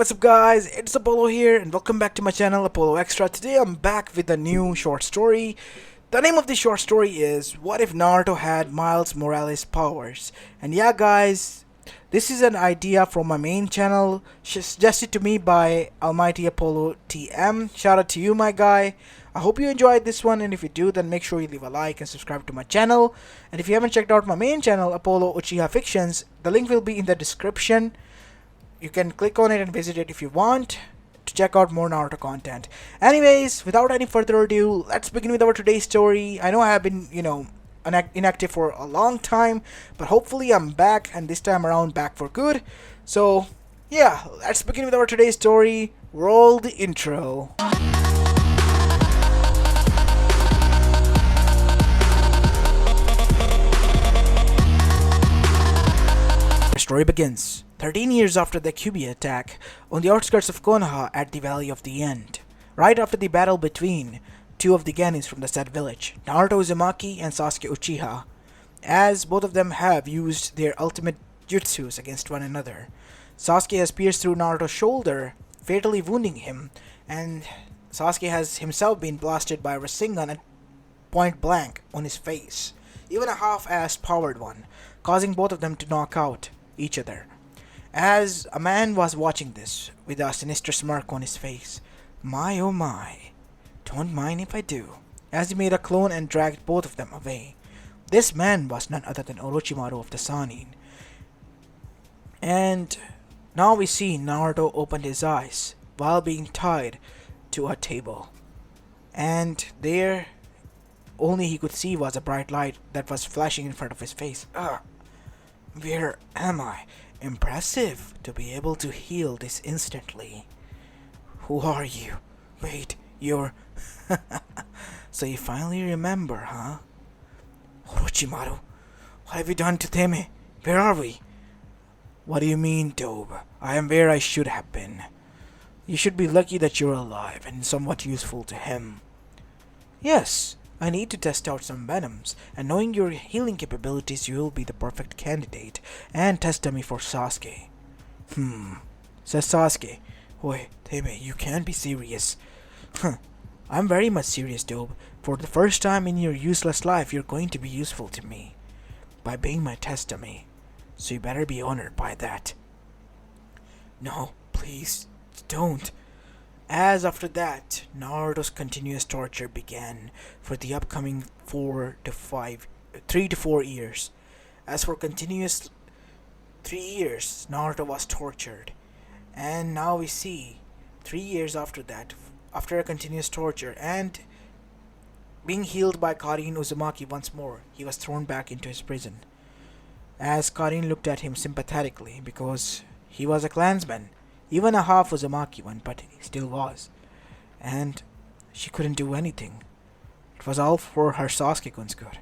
What's up guys, it's Apollo here and welcome back to my channel Apollo Extra. Today I'm back with a new short story. The name of the short story is What If Naruto Had Miles Morales Powers? And yeah guys, this is an idea from my main channel suggested to me by Almighty Apollo TM. Shout out to you my guy. I hope you enjoyed this one, and if you do then make sure you leave a like and subscribe to my channel. And if you haven't checked out my main channel Apollo Uchiha Fictions, the link will be in the description. You can click on it and visit it if you want to check out more Naruto content. Anyways, without any further ado, let's begin with our today's story. I know I have been, inactive for a long time, but hopefully I'm back, and this time around back for good. So, yeah, let's begin with our today's story. Roll the intro. The story begins 13 years after the Kyubi attack, on the outskirts of Konoha at the Valley of the End. Right after the battle between two of the Genins from the said village, Naruto Uzumaki and Sasuke Uchiha, as both of them have used their ultimate jutsus against one another. Sasuke has pierced through Naruto's shoulder, fatally wounding him, and Sasuke has himself been blasted by a Rinnegan at point blank on his face, even a half-assed powered one, causing both of them to knock out each other. As a man was watching this, with a sinister smirk on his face. My oh my, don't mind if I do, as he made a clone and dragged both of them away. This man was none other than Orochimaru of the Sannin. And now we see Naruto opened his eyes while being tied to a table. And there, only he could see was a bright light that was flashing in front of his face. Where am I? Impressive to be able to heal this instantly. Who are you? Wait, you're... So you finally remember, huh? Orochimaru, what have you done to Teme? Where are we? What do you mean, Dobe? I am where I should have been. You should be lucky that you're alive and somewhat useful to him. Yes, I need to test out some venoms, and knowing your healing capabilities, you will be the perfect candidate, and test dummy for Sasuke. Says Sasuke. Oi, Teme, you can't be serious. I'm very much serious, Dobe. For the first time in your useless life, you're going to be useful to me by being my test dummy. So you better be honored by that. No, please, don't. As after that, Naruto's continuous torture began for the upcoming 3 to 4 years. As for continuous 3 years, Naruto was tortured. And now we see, 3 years after that, after a continuous torture and being healed by Karin Uzumaki once more, he was thrown back into his prison. As Karin looked at him sympathetically because he was a clansman. Even a half Uzumaki one, but he still was. And she couldn't do anything. It was all for her Sasuke-kun's good.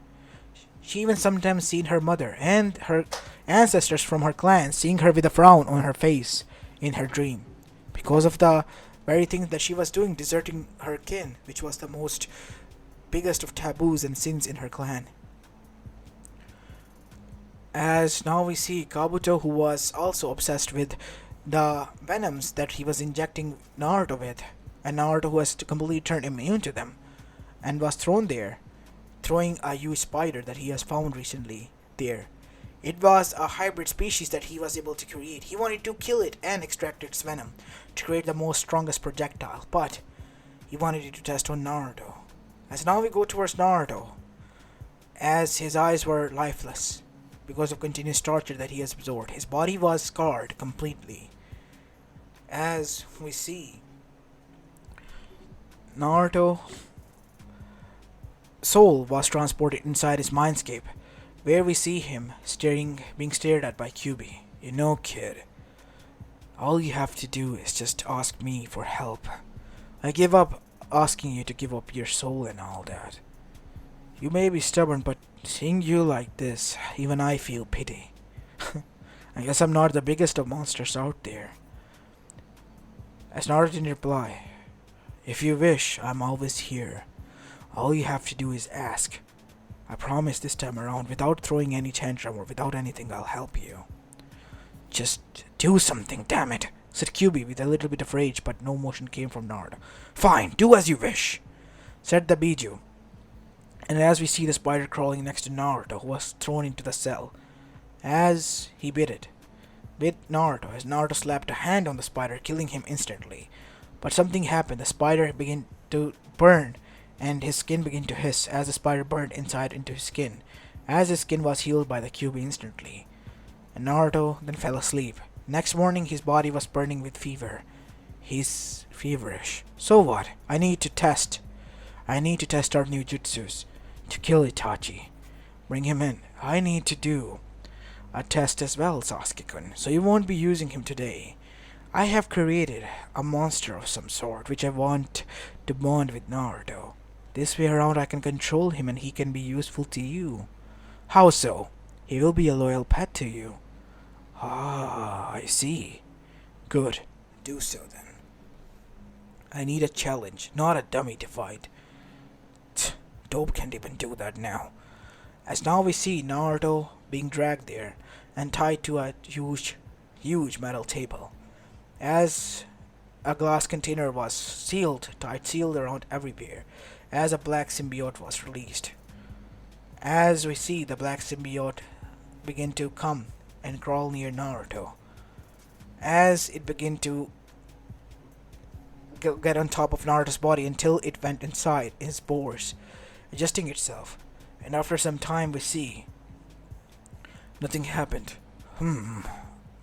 She even sometimes seen her mother and her ancestors from her clan seeing her with a frown on her face in her dream. Because of the very things that she was doing, deserting her kin, which was the most biggest of taboos and sins in her clan. As now we see Kabuto, who was also obsessed with the venoms that he was injecting Naruto with, and Naruto who has completely turned immune to them, and was thrown there, throwing a huge spider that he has found recently there. It was a hybrid species that he was able to create. He wanted to kill it and extract its venom to create the most strongest projectile, but he wanted it to test on Naruto. As now we go towards Naruto, as his eyes were lifeless because of continuous torture that he has absorbed. His body was scarred completely. As we see, Naruto's soul was transported inside his mindscape, where we see him being stared at by Kyubi. You know, kid, all you have to do is just ask me for help. I give up asking you to give up your soul and all that. You may be stubborn, but seeing you like this, even I feel pity. I guess I'm not the biggest of monsters out there. As Naruto didn't reply, if you wish, I'm always here. All you have to do is ask. I promise this time around, without throwing any tantrum or without anything, I'll help you. Just do something, damn it. said Kyubi with a little bit of rage, but no motion came from Naruto. Fine, do as you wish, said the Biju. And as we see the spider crawling next to Naruto, who was thrown into the cell, as he bit Naruto, as Naruto slapped a hand on the spider, killing him instantly. But something happened. The spider began to burn, and his skin began to hiss as the spider burned inside into his skin, as his skin was healed by the Kyubi instantly. And Naruto then fell asleep. Next morning, his body was burning with fever. He's feverish. So what? I need to test our new jutsus to kill Itachi. Bring him in. I need to do a test as well, Sasuke-kun, so you won't be using him today. I have created a monster of some sort which I want to bond with Naruto. This way around I can control him and he can be useful to you. How so? He will be a loyal pet to you. Ah, I see. Good. Do so then. I need a challenge, not a dummy to fight. Dope can't even do that now. As now we see Naruto being dragged there and tied to a huge metal table. As a glass container was sealed around everywhere, as a black symbiote was released. As we see the black symbiote begin to come and crawl near Naruto. As it began to get on top of Naruto's body until it went inside his pores, adjusting itself. And after some time we see nothing happened.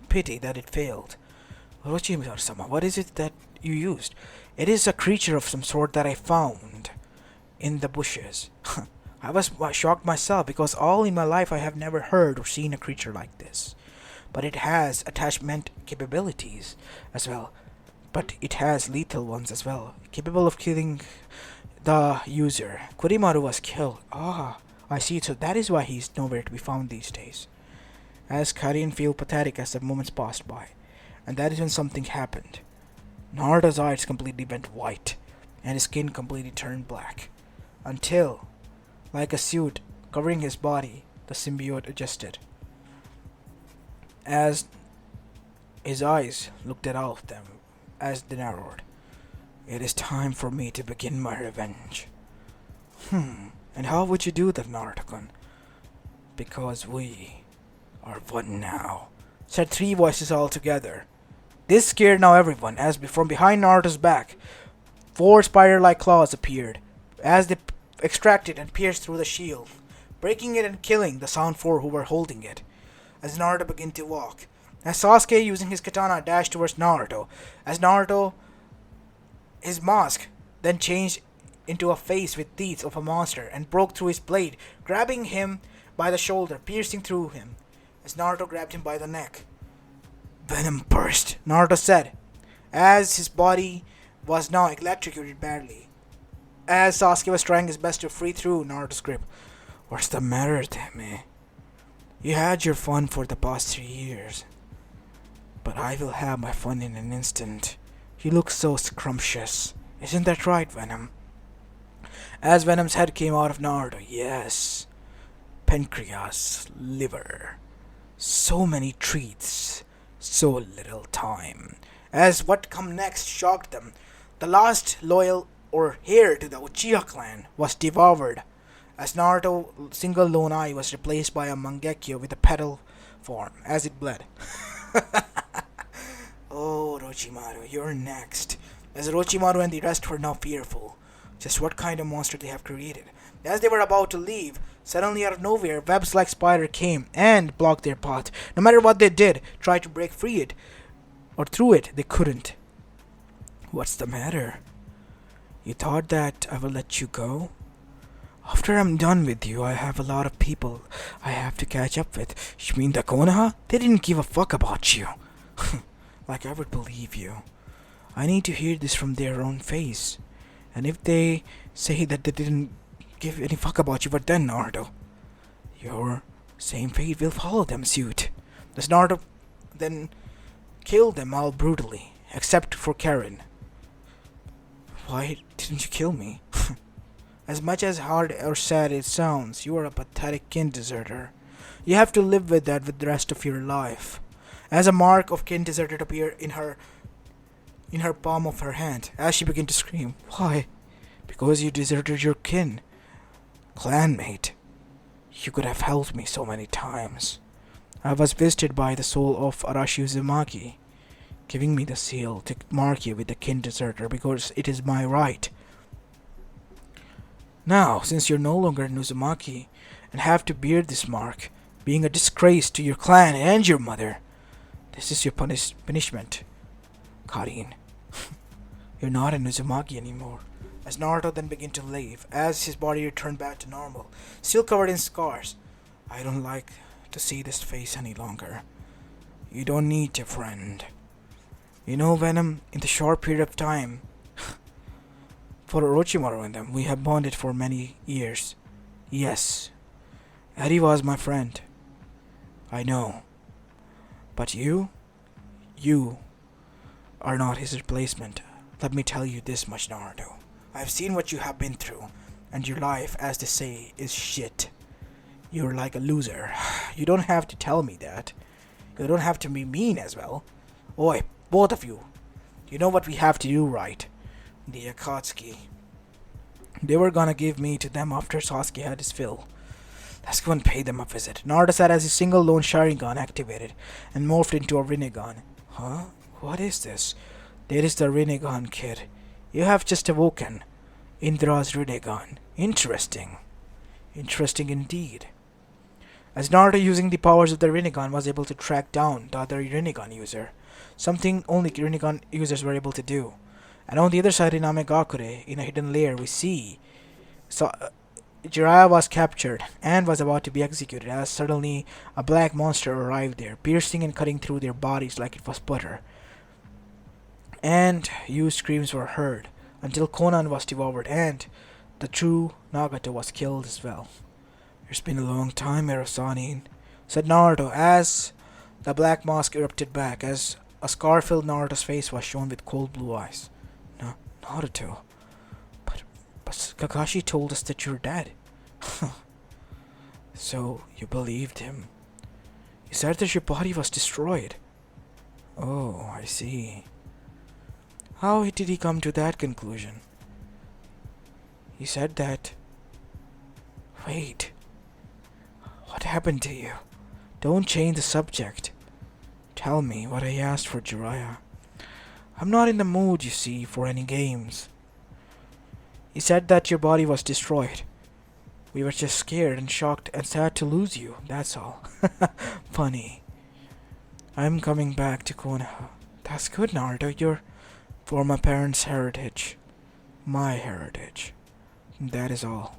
Pity that it failed. Orochimaru-sama, what is it that you used? It is a creature of some sort that I found in the bushes. I was shocked myself because all in my life I have never heard or seen a creature like this. But it has attachment capabilities as well. But it has lethal ones as well, capable of killing the user. Kurimaru was killed. Ah, I see. So that is why he's nowhere to be found these days. As Karin feel pathetic as the moments passed by. And that is when something happened. Naruto's eyes completely went white, and his skin completely turned black. Until, like a suit covering his body, the symbiote adjusted. As his eyes looked at all of them, as they narrowed. It is time for me to begin my revenge. And how would you do that, Naruto-kun? Because we are one now, said three voices all together. This scared now everyone, as from behind Naruto's back, 4 spider-like claws appeared, as they extracted and pierced through the shield, breaking it and killing the Sound 4 who were holding it. As Naruto began to walk, as Sasuke using his katana dashed towards Naruto, as Naruto, his mask then changed into a face with teeth of a monster and broke through his blade, grabbing him by the shoulder, piercing through him, as Naruto grabbed him by the neck. Venom burst, Naruto said, as his body was now electrocuted badly, as Sasuke was trying his best to free through Naruto's grip. What's the matter, Teme? You had your fun for the past 3 years, but I will have my fun in an instant. You look so scrumptious. Isn't that right, Venom? As Venom's head came out of Naruto, yes. Pancreas, liver. So many treats, so little time. As what come next shocked them. The last loyal or heir to the Uchiha clan was devoured, as Naruto's single lone eye was replaced by a Mangekyo with a petal form, as it bled. Oh, Orochimaru, you're next. As Orochimaru and the rest were now fearful. Just what kind of monster they have created. As they were about to leave, suddenly out of nowhere, webs like spider came and blocked their path. No matter what they did, try to break free it or through it, they couldn't. What's the matter? You thought that I will let you go? After I'm done with you, I have a lot of people I have to catch up with. You mean the Konoha? They didn't give a fuck about you. Like I would believe you. I need to hear this from their own face. And if they say that they didn't give any fuck about you, but then Naruto, your same fate will follow them suit. Does Naruto then kill them all brutally, except for Karen? Why didn't you kill me? As much as hard or sad it sounds, you are a pathetic kin deserter. You have to live with that with the rest of your life. As a mark of kin deserter appeared in her in her palm of her hand as she began to scream. Why? Because you deserted your clanmate. You could have helped me so many times. I was visited by the soul of Arashi Uzumaki, giving me the seal to mark you with the kin deserter because it is my right. Now, since you're no longer an Uzumaki and have to bear this mark, being a disgrace to your clan and your mother, this is your punishment, Karin. You're not an Uzumaki anymore. As Naruto then began to leave, as his body returned back to normal, still covered in scars. I don't like to see this face any longer. You don't need to, friend. You know, Venom, in the short period of time, for Orochimaru and them, we have bonded for many years. Yes, Eddie was my friend. I know. But you are not his replacement. Let me tell you this much, Naruto. I've seen what you have been through, and your life, as they say, is shit. You're like a loser. You don't have to tell me that. You don't have to be mean as well. Oi, both of you. You know what we have to do, right? The Akatsuki. They were gonna give me to them after Sasuke had his fill. Let's go and pay them a visit. Naruto said as his single lone Sharingan activated and morphed into a Rinnegan. Huh? What is this? There is the Rinnegan, kid. You have just awoken. Indra's Rinnegan. Interesting. Interesting indeed. As Naruto, using the powers of the Rinnegan, was able to track down the other Rinnegan user, something only Rinnegan users were able to do. And on the other side in Amegakure, in a hidden lair, we see Jiraiya was captured and was about to be executed as suddenly a black monster arrived there, piercing and cutting through their bodies like it was butter. And huge screams were heard until Conan was devoured and the true Nagato was killed as well. It's been a long time, Erosanin, said Naruto as the black mask erupted back as a scar-filled Naruto's face was shown with cold blue eyes. Naruto, but Kakashi told us that you're dead. So you believed him. He said that your body was destroyed. Oh, I see. How did he come to that conclusion? He said that... Wait. What happened to you? Don't change the subject. Tell me what I asked for, Jiraiya. I'm not in the mood, you see, for any games. He said that your body was destroyed. We were just scared and shocked and sad to lose you, that's all. Funny. I'm coming back to Konoha. That's good, Naruto. You're for my parents' heritage. My heritage. That is all.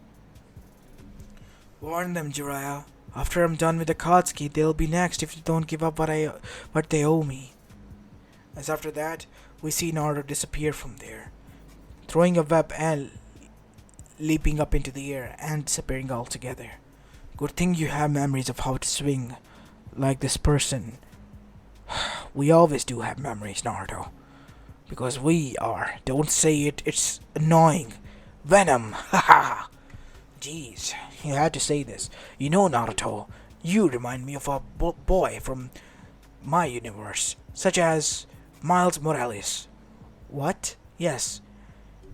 Warn them, Jiraiya. After I'm done with the Akatsuki, they'll be next if you don't give up what they owe me. As after that, we see Naruto disappear from there, throwing a web and leaping up into the air and disappearing altogether. Good thing you have memories of how to swing like this person. We always do have memories, Naruto. Because we are. Don't say it, it's annoying. Venom, haha. Jeez, you had to say this. You know, Naruto, you remind me of a boy from my universe, such as Miles Morales. What? Yes.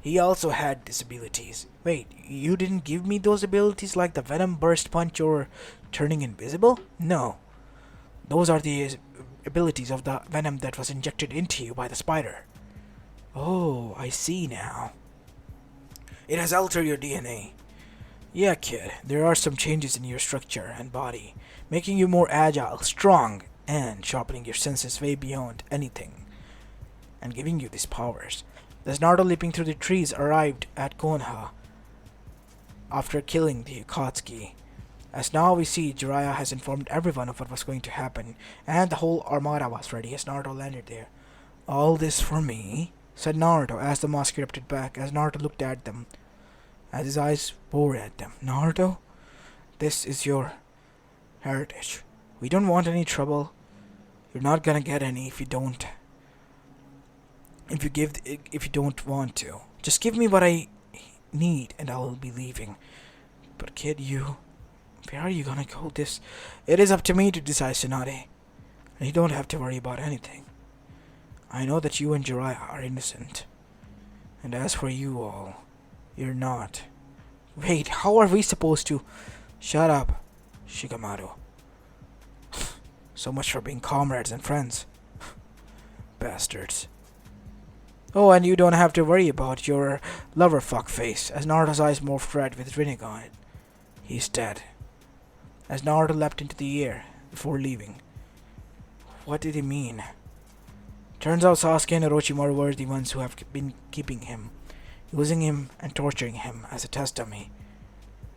He also had disabilities. Wait, you didn't give me those abilities like the Venom Burst Punch or turning invisible? No. Those are the abilities of the venom that was injected into you by the spider. Oh, I see now. It has altered your DNA. Yeah, kid, there are some changes in your structure and body, making you more agile, strong, and sharpening your senses way beyond anything, and giving you these powers. As Naruto leaping through the trees arrived at Konoha after killing the Akatsuki. As now we see Jiraiya has informed everyone of what was going to happen, and the whole armada was ready as Naruto landed there. All this for me? Said Naruto as the mask erupted back as Naruto looked at them, as his eyes bored at them. Naruto, this is your heritage. We don't want any trouble. You're not gonna get any if you don't. If you don't want to. Just give me what I need and I'll be leaving. But kid, where are you gonna go? It is up to me to decide, Tsunade. And you don't have to worry about anything. I know that you and Jiraiya are innocent. And as for you all, you're not. Wait, how are we supposed to... Shut up, Shikamaru. So much for being comrades and friends. Bastards. Oh, and you don't have to worry about your lover fuck face, as Naruto's eyes morphed red with Rinnegan. He's dead. As Naruto leapt into the air before leaving. What did he mean? Turns out Sasuke and Orochimaru were the ones who have been keeping him, using him and torturing him as a test dummy.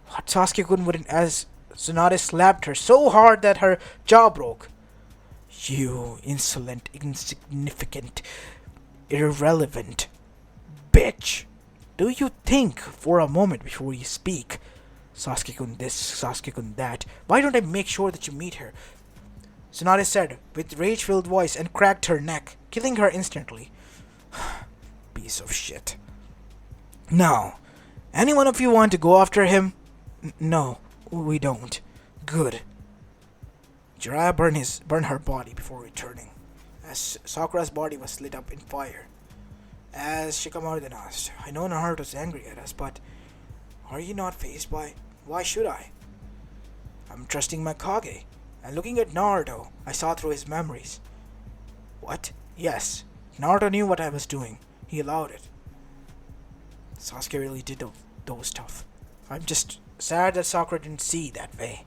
What? Sasuke couldn't as Tsunade slapped her so hard that her jaw broke. You insolent, insignificant, irrelevant bitch. Do you think for a moment before you speak? Sasuke-kun this, Sasuke-kun that. Why don't I make sure that you meet her? Tsunade said with rage-filled voice and cracked her neck, killing her instantly. Piece of shit. Now, any one of you want to go after him? No, we don't. Good. Jiraiya burned her body before returning, as Sakura's body was lit up in fire. As Shikamaru then asked, I know Naruto's angry at us, but are you not fazed by... Why should I? I'm trusting my Kage, and looking at Naruto, I saw through his memories. What? Yes, Naruto knew what I was doing. He allowed it. Sasuke really did those stuff. I'm just sad that Sakura didn't see that way.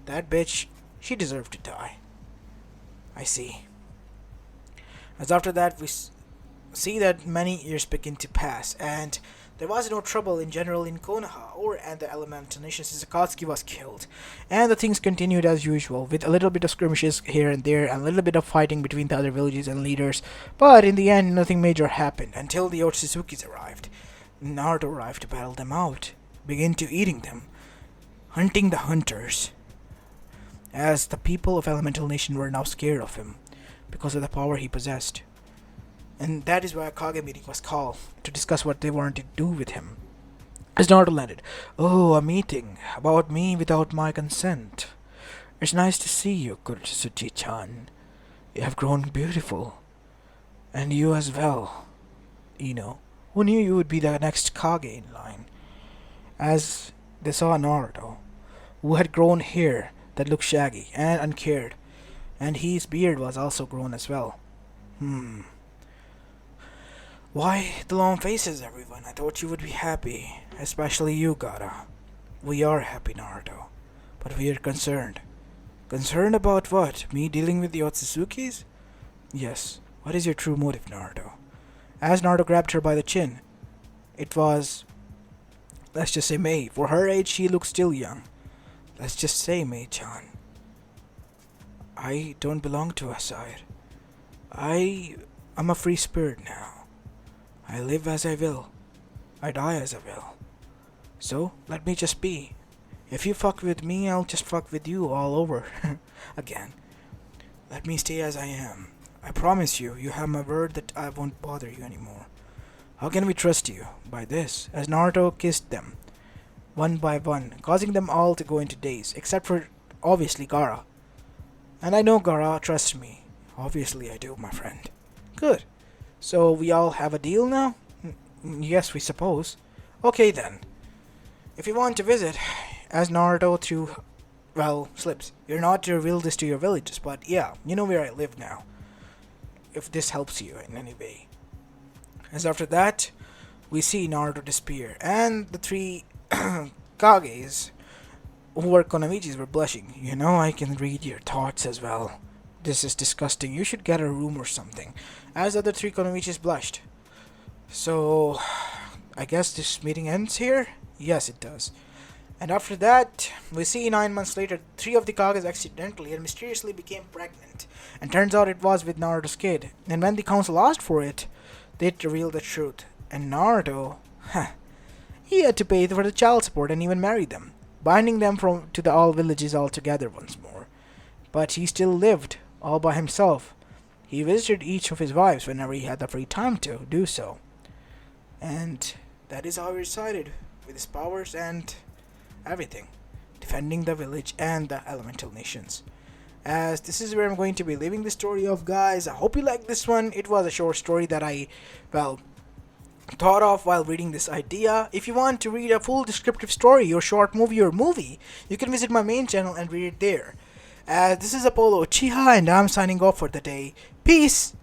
That bitch, she deserved to die. I see. As after that, we see that many years begin to pass, and there was no trouble in general in Konoha or and the elemental nation since Akatsuki was killed, and the things continued as usual, with a little bit of skirmishes here and there, and a little bit of fighting between the other villages and leaders, but in the end nothing major happened until the Otsuzukis arrived. Naruto arrived to battle them out, begin to eating them, hunting the hunters, as the people of Elemental Nation were now scared of him, because of the power he possessed. And that is why a Kage meeting was called, to discuss what they wanted to do with him. As Naruto landed, oh, a meeting about me without my consent. It's nice to see you, Kuretsuchi-chan. You have grown beautiful. And you as well. Ino, who knew you would be the next Kage in line? As they saw Naruto, who had grown hair that looked shaggy and uncared, and his beard was also grown as well. Why the long faces, everyone? I thought you would be happy, especially you, Gaara. We are happy, Naruto, but we are concerned. Concerned about what? Me dealing with the Otsuzukis? Yes. What is your true motive, Naruto? As Naruto grabbed her by the chin, it was, let's just say Mei. For her age, she looks still young. Let's just say Mei-chan. I don't belong to a side. I'm a free spirit now. I live as I will. I die as I will. So, let me just be. If you fuck with me, I'll just fuck with you all over. Again. Let me stay as I am. I promise you, you have my word that I won't bother you anymore. How can we trust you? By this, as Naruto kissed them, one by one, causing them all to go into daze, except for, obviously, Gaara. And I know Gaara trusts me. Obviously I do, my friend. Good. So we all have a deal now? Yes, we suppose. Okay then. If you want to visit, as Naruto threw, slips. You're not to reveal this to your villagers, but yeah, you know where I live now. If this helps you in any way. As after that, we see Naruto disappear, and the three Kages who were Konomichis were blushing. You know, I can read your thoughts as well. This is disgusting. You should get a room or something. As the other three Konomichis blushed. So, I guess this meeting ends here? Yes, it does. And after that, we see 9 months later, 3 of the Kages accidentally and mysteriously became pregnant. And turns out it was with Naruto's kid. And when the council asked for it, they revealed the truth. And Naruto, he had to pay for the child support and even marry them, binding them to the all villages all together once more. But he still lived, all by himself. He visited each of his wives whenever he had the free time to do so. And that is how he decided, with his powers and everything, defending the village and the elemental nations. as this is where I'm going to be leaving the story of, guys. I hope you like this one. It was a short story that I, well, thought of while reading this idea. If you want to read a full descriptive story or short movie or movie, you can visit my main channel and read it there. This is Apollo Uchiha, and I'm signing off for the day. Peace!